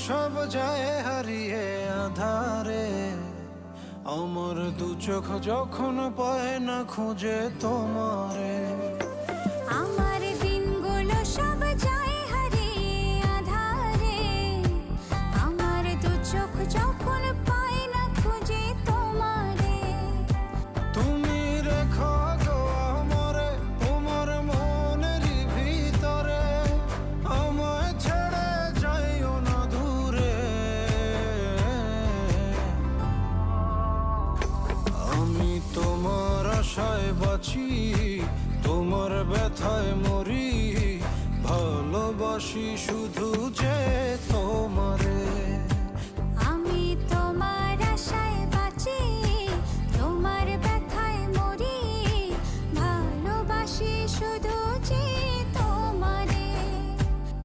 সব যায় হারিয়ে আধারে, আমার দু চোখ যখন পায় না খুঁজে তোমারে। আমার দিনগুলো সব যায় হারিয়ে আঁধারে, আমার দু চোখ যখন পায় না খুঁজে তোমারে। তুমি রেখো গো আমারে তোমার মনেরই ভিতরে, আমায় ছেড়ে যাইও না দূরে। আমি তোমার আশায় বাঁচি, তোমার ব্যথায় মরি, ভালোবাসি শুধু যে